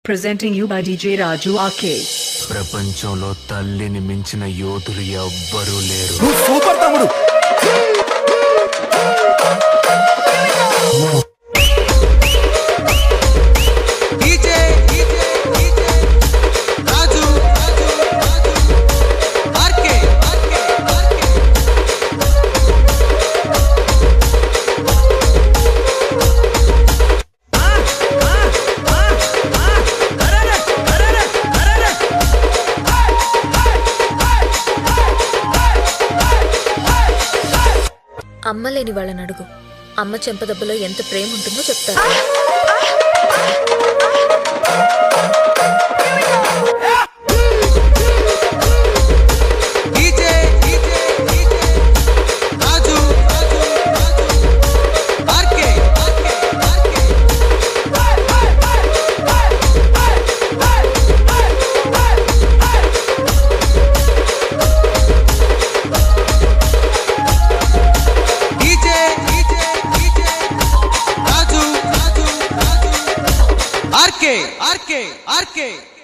Presenting you by DJ Raju RK. ప్రపంచంలో తల్లిని మించిన యోధులు ఎవ్వరూ లేరు. సూపర్ తమ్ముడు. అమ్మ లేని వాళ్ళని అడుగు. అమ్మ చెంపదెబ్బలో ఎంత ప్రేమ ఉంటుందో చెప్తారు. RK